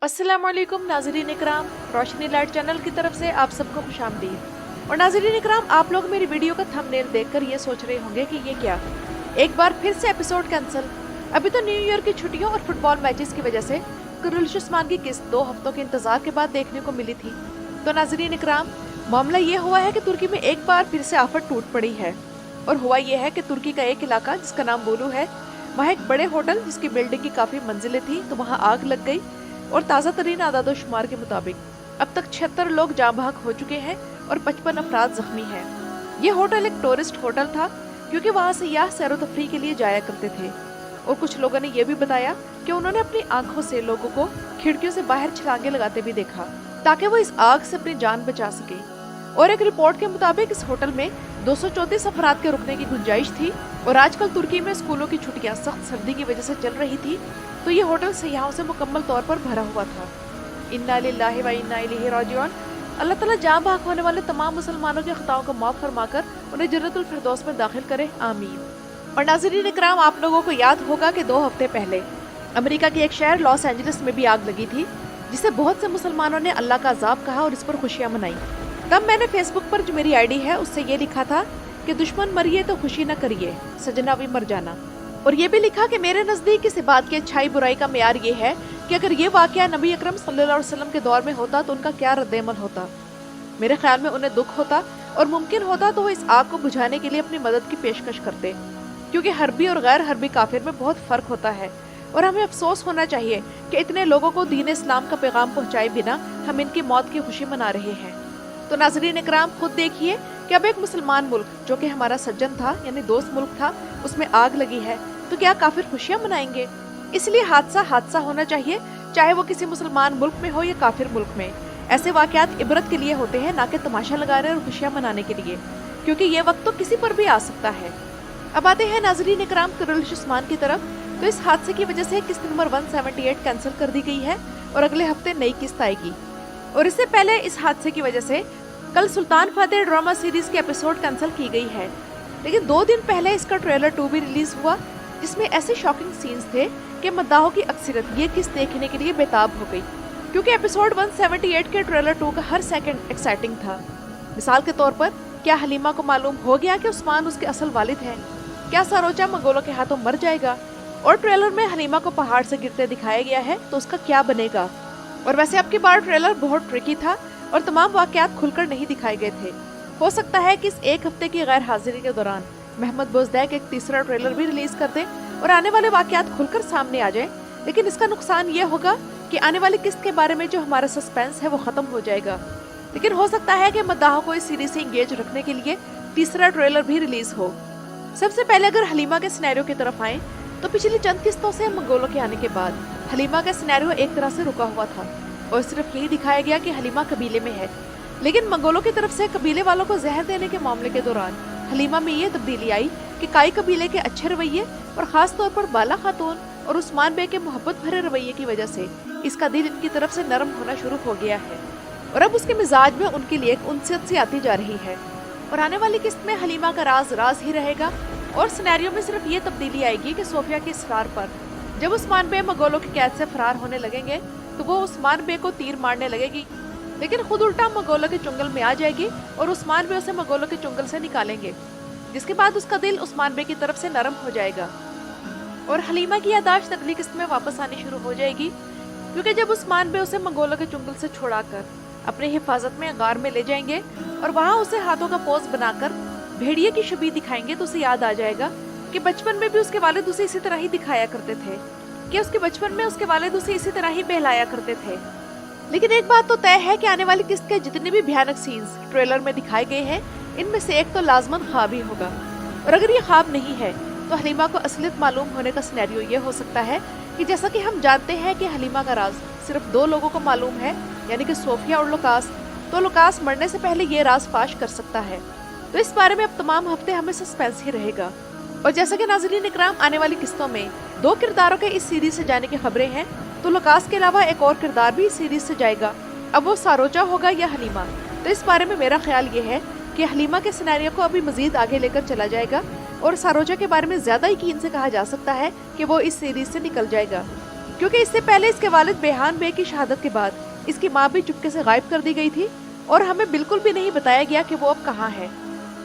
अस्सलाम वालेकुम नाज़रीन इकराम, रोशनी लाइट चैनल की तरफ से आप सबको खुशामदीद। और नाज़रीन इकराम, आप लोग मेरी वीडियो का थंबनेल देखकर ये सोच रहे होंगे कि ये क्या, एक बार फिर से एपिसोड कैंसिल। अभी तो न्यू ईयर की छुट्टियों और फुटबॉल मैचेस की वजह से कुरैश उस्मान की किस्त 2 हफ्तों के इंतजार के बाद देखने को मिली थी। तो नाज़रीन इकराम, मामला ये हुआ है कि तुर्की में एक बार फिर से आफत टूट पड़ी है। और हुआ ये है कि तुर्की का एक इलाका जिसका नाम बोलू है, वहाँ एक बड़े होटल जिसकी बिल्डिंग की काफी मंजिलें थी, तो वहाँ आग लग गई। और ताज़ा तरीन आदादो शुमार के मुताबिक अब तक 76 लोग जाँ बहक हो चुके हैं और 55 अफराद जख्मी हैं। ये होटल एक टूरिस्ट होटल था, क्योंकि वहाँ सियाह सैर तफरी के लिए जाया करते थे। और कुछ लोगों ने यह भी बताया कि उन्होंने अपनी आंखों से लोगों को खिड़कियों से बाहर छलांगे लगाते भी देखा, ताकि वो इस आग से अपनी जान बचा सके। और एक रिपोर्ट के मुताबिक इस होटल में 234 अफराद के रुकने की गुंजाइश थी। और आजकल तुर्की में स्कूलों की छुट्टियां सख्त सर्दी की वजह से चल रही थी, तो ये होटल सयाहों से मुकम्मल तौर पर भरा हुआ था। इन्ना लिल्लाहि व इन्ना इलैहि राजिऊन। अल्लाह ताला जान बहक होने वाले तमाम मुसलमानों के खताओं को माफ फरमाकर उन्हें जन्नतुल फिरदौस में दाखिल करे, आमीन। और नाज़रीन इकराम, आप लोगों को याद होगा कि 2 हफ्ते पहले अमेरिका के एक शहर लॉस एंजलिस में भी आग लगी थी, जिसे बहुत से मुसलमानों ने अल्लाह का अजाब कहा और इस पर खुशियां मनाई। तब मैंने फेसबुक पर जो मेरी आईडी है उससे ये लिखा था कि दुश्मन मरिए तो खुशी न करिए, सजना भी मर जाना। और ये भी लिखा कि मेरे नज़दीक इस बात की अच्छाई बुराई का मेयार ये है कि अगर ये वाकया नबी अकरम सल्लल्लाहु अलैहि वसल्लम के दौर में होता तो उनका क्या रद्द-ए-अमल होता। मेरे ख्याल में उन्हें दुख होता, और मुमकिन होता तो वो इस आग को बुझाने के लिए अपनी मदद की पेशकश करते, क्योंकि हरबी और गैर हरबी काफिर में बहुत फर्क होता है। और हमें अफसोस होना चाहिए कि इतने लोगों को दीन इस्लाम का पैगाम पहुँचाए बिना हम इनकी मौत की खुशी मना रहे हैं। तो नाज़रीन इकराम, खुद देखिए कि अब एक मुसलमान मुल्क जो कि हमारा सज्जन था, यानी दोस्त मुल्क था, उसमें आग लगी है, तो क्या काफिर खुशियां मनाएंगे? इसलिए हादसा होना चाहिए, चाहे वो किसी मुसलमान मुल्क में हो या काफिर मुल्क में। ऐसे वाकयात इबरत के लिए होते हैं, ना कि तमाशा लगाने और खुशियां मनाने के लिए, क्योंकि ये वक्त तो किसी पर भी आ सकता है। अब आते हैं नाज़रीन इकराम कुरैश उस्मान की तरफ। तो इस हादसे की वजह से किस्त नंबर 178 कैंसिल कर दी गई है और अगले हफ्ते नई किस्त आएगी। और इससे पहले इस हादसे की वजह से कल सुल्तान फातेह ड्रामा सीरीज के एपिसोड कैंसिल की गई है, लेकिन 2 दिन पहले इसका ट्रेलर 2 भी रिलीज हुआ, जिसमें ऐसे शॉकिंग सीन्स थे कि मद्दाहों की अक्सरियत ये किस्त देखने के लिए बेताब हो गई, क्योंकि एपिसोड 178 के ट्रेलर 2 का हर सेकंड एक्साइटिंग था। मिसाल के तौर पर, क्या हलीमा को मालूम हो गया कि उस्मान उसके असल वालिद हैं? क्या सारोचा मंगोलों के हाथों मर जाएगा? और ट्रेलर में हलीमा को पहाड़ से गिरते दिखाया गया है, तो उसका क्या बनेगा? और वैसे अब की बार ट्रेलर बहुत ट्रिकी था और तमाम वाकयात खुलकर नहीं दिखाए गए थे। हो सकता है कि इस एक हफ्ते की गैर हाजिरी के दौरान महमूद बोजदैक एक तीसरा ट्रेलर भी रिलीज कर दे और आने वाले वाकयात खुलकर सामने आ जाए। लेकिन इसका नुकसान ये होगा कि आने वाली किस्त के बारे में जो हमारा सस्पेंस है वो खत्म हो जाएगा। लेकिन हो सकता है कि मद्दाहों को इस सीरीज से इंगेज रखने के लिए तीसरा ट्रेलर भी रिलीज हो। सबसे पहले अगर हलीमा के सिनेरियो की तरफ आए, तो पिछली चंद किस्तों से मंगोलों के आने के बाद हलीमा का सिनेरियो एक तरह से रुका हुआ था और सिर्फ यही दिखाया गया कि हलीमा कबीले में है। लेकिन मंगोलों की तरफ से कबीले वालों को जहर देने के मामले के दौरान हलीमा में ये तब्दीली आई कि काई कबीले के अच्छे रवैये और खास तौर पर बाला खातून और उस्मान बे के मोहब्बत भरे रवैये की वजह से इसका दिल इनकी तरफ से नरम होना शुरू हो गया है और अब उसके मिजाज में उनके लिए एक उनसियत सी आती जा रही है। और आने वाली किस्त में हलीमा का राज ही रहेगा और सिनेरियो में सिर्फ ये तब्दीली आएगी कि सोफिया के इसरार पर जब उस्मान बे मंगोलों की कैद से फरार होने लगेंगे, तो वो उस्मान बे को तीर मारने लगेगी, लेकिन खुद उल्टा मंगोलों के चुंगल में आ जाएगी और उस्मान बे उसे मंगोलों के चुंगल से निकालेंगे, जिसके बाद उसका दिल उस्मान बे की तरफ से नरम हो जाएगा और हलीमा की यादाश्त अगली किस्त में वापस आनी शुरू हो जाएगी, क्योंकि जब उस्मान बे उसे मंगोलों के चुंगल से छुड़ाकर अपनी हिफाजत में गार में ले जाएंगे और वहाँ उसे हाथों का पोज बनाकर भेड़िए की छवि दिखाएंगे, तो उसे याद आ जाएगा कि बचपन में भी उसके वालिद उसे इसी तरह ही दिखाया करते थे, कि उसके बचपन में उसके वालिद उसे इसी तरह ही बहलाया करते थे। लेकिन एक बात तो तय है कि आने वाली किस्त के जितने भी भयानक सीन्स ट्रेलर में दिखाए गए हैं, इनमें से एक तो लाजमन ख्वाब ही होगा। और अगर ये ख्वाब नहीं है, तो हलीमा को असलियत मालूम होने का सिनेरियो ये हो सकता है कि जैसा कि हम जानते हैं कि हलीमा का राज सिर्फ 2 लोगों को मालूम है, यानी कि सोफिया और लुकास, तो लुकास मरने से पहले ये राज फाश कर सकता है। तो इस बारे में अब तमाम हफ्ते हमें सस्पेंस ही रहेगा। और जैसा कि नाज़रीन इकराम, आने वाली किस्तों में 2 किरदारों के इस सीरीज से जाने की खबरें हैं, तो लुकास के अलावा एक और किरदार भी इस सीरीज से जाएगा। अब वो सारोचा होगा या हलीमा, तो इस बारे में मेरा ख्याल ये है कि हलीमा के सिनेरियो को अभी मजीद आगे लेकर चला जाएगा और सारोचा के बारे में ज्यादा यकीन से कहा जा सकता है कि वो इस सीरीज से निकल जाएगा। क्योंकि इससे पहले इसके वालिद बेहान बे की शहादत के बाद इसकी माँ भी चुपके से गायब कर दी गई थी और हमें बिल्कुल भी नहीं बताया गया कि वो अब कहाँ है।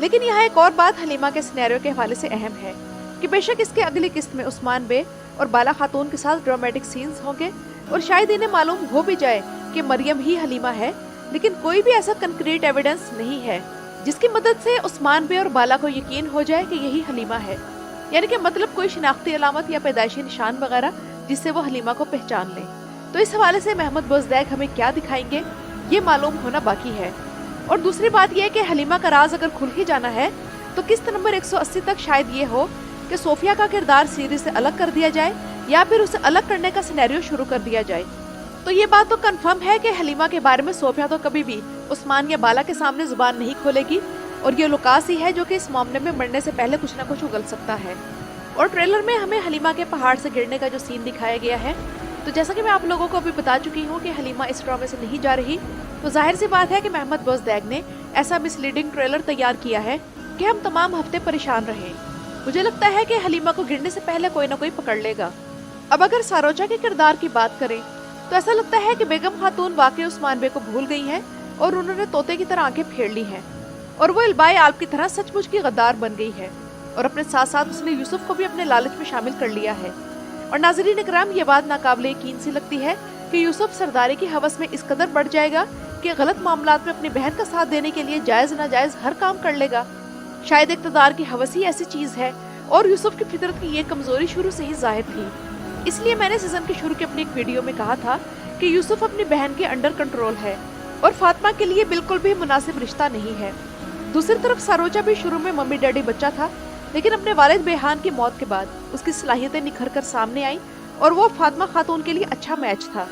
लेकिन यहाँ एक और बात हलीमा के सिनेरियो के हवाले से अहम है कि बेशक इसके अगली किस्त में उस्मान बे और बाला खातून के साथ ड्रामेटिक सीन्स होंगे और शायद इन्हें मालूम हो भी जाए कि मरियम ही हलीमा है, लेकिन कोई भी ऐसा कंक्रीट एविडेंस नहीं है जिसकी मदद से उस्मान बे और बाला को यकीन हो जाए कि यही हलीमा है। यानी कि मतलब कोई शिनाख्ती अलामत या पैदाइशी निशान वगैरह जिससे वो हलीमा को पहचान ले। तो इस हवाले से मोहम्मद बोज़दैक हमें क्या दिखाएंगे ये मालूम होना बाकी है। और दूसरी बात यह कि हलीमा का राज अगर खुल ही जाना है तो किस्त नंबर 180 तक शायद ये हो कि सोफिया का किरदार सीरीज से अलग कर दिया जाए या फिर उसे अलग करने का सिनेरियो शुरू कर दिया जाए। तो ये बात तो कंफर्म है कि हलीमा के बारे में सोफिया तो कभी भी उस्मान या बाला के सामने जुबान नहीं खोलेगी और ये लुकास ही है जो कि इस मामले में मरने से पहले कुछ ना कुछ उगल सकता है। और ट्रेलर में हमें हलीमा के पहाड़ से गिरने का जो सीन दिखाया गया है, तो जैसा कि मैं आप लोगों को अभी बता चुकी हूँ कि हलीमा इस ड्रामे से नहीं जा रही, तो जाहिर सी बात है कि मोहम्मद बोज़दैक ने ऐसा मिसलीडिंग ट्रेलर तैयार किया है कि हम तमाम हफ्ते परेशान रहें। मुझे लगता है कि हलीमा को गिरने से पहले कोई ना कोई पकड़ लेगा। अब अगर सारोजा के किरदार की बात करें तो ऐसा लगता है कि बेगम खातून वाकई उस्मान बे को भूल गई हैं और उन्होंने तोते की तरह आंखें फेर ली हैं और वो इल्बाए आल्प की तरह सचमुच की गद्दार बन गई है और अपने साथ साथ उसने यूसुफ को भी अपने लालच में शामिल कर लिया है। और नाज़रीन इकराम, ये बात नाकाबिले यकीन सी लगती है कि यूसुफ सरदारी की हवस में इस कदर बढ़ जाएगा कि गलत मामलात में अपनी बहन का साथ देने के लिए जायज नाजायज हर काम कर लेगा। शायद इक़्तिदार की हवस ही ऐसी चीज़ है और यूसुफ की फितरत की ये कमजोरी शुरू से ही जाहिर थी। इसलिए मैंने सीजन के शुरू की अपनी एक वीडियो में कहा था कि यूसुफ अपनी बहन के अंडर कंट्रोल है और फातिमा के लिए बिल्कुल भी मुनासिब रिश्ता नहीं है। दूसरी तरफ सारोजा भी शुरू में मम्मी डैडी बच्चा था, लेकिन अपने वालिद बेहान की मौत के बाद उसकी सलाहियतें निखर कर सामने आई और वो फातिमा खातून के लिए अच्छा मैच था।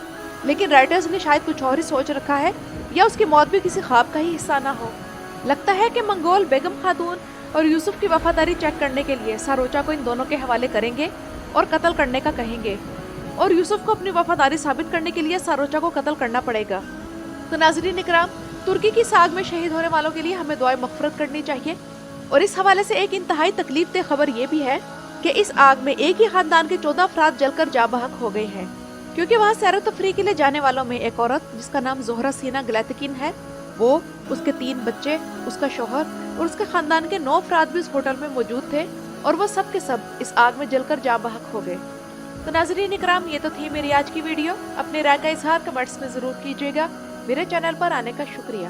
लेकिन राइटर्स ने शायद कुछ और ही सोच रखा है या उसकी मौत भी किसी ख्वाब का ही हिस्सा ना हो। लगता है कि मंगोल बेगम खातून और यूसुफ की वफादारी चेक करने के लिए सारोजा को इन दोनों के हवाले करेंगे और कत्ल करने का कहेंगे और यूसुफ को अपनी वफादारी साबित करने के लिए सारोजा को कत्ल करना पड़ेगा। तो नाज़रीन इकराम, तुर्की की साग में शहीद होने वालों के लिए हमें दुआए मग़फ़िरत करनी चाहिए। और इस हवाले से एक इंतहाई तकलीफ दे खबर ये भी है कि इस आग में एक ही खानदान के 14 अफराद जलकर जाँ बहक हो गए हैं, क्योंकि वहाँ सैर तफरीह के लिए जाने वालों में एक औरत जिसका नाम ज़ोहरा सीना गलैतकिन है, वो, उसके 3 बच्चे, उसका शौहर और उसके खानदान के 9 अफराद भी इस होटल में मौजूद थे और वो सब के सब इस आग में जलकर जाँ बहक हो गए। तो नाज़रीन इकराम, ये तो थी मेरी आज की वीडियो। अपने राय का इजहार कमेंट्स में ज़रूर कीजिएगा। मेरे चैनल पर आने का शुक्रिया।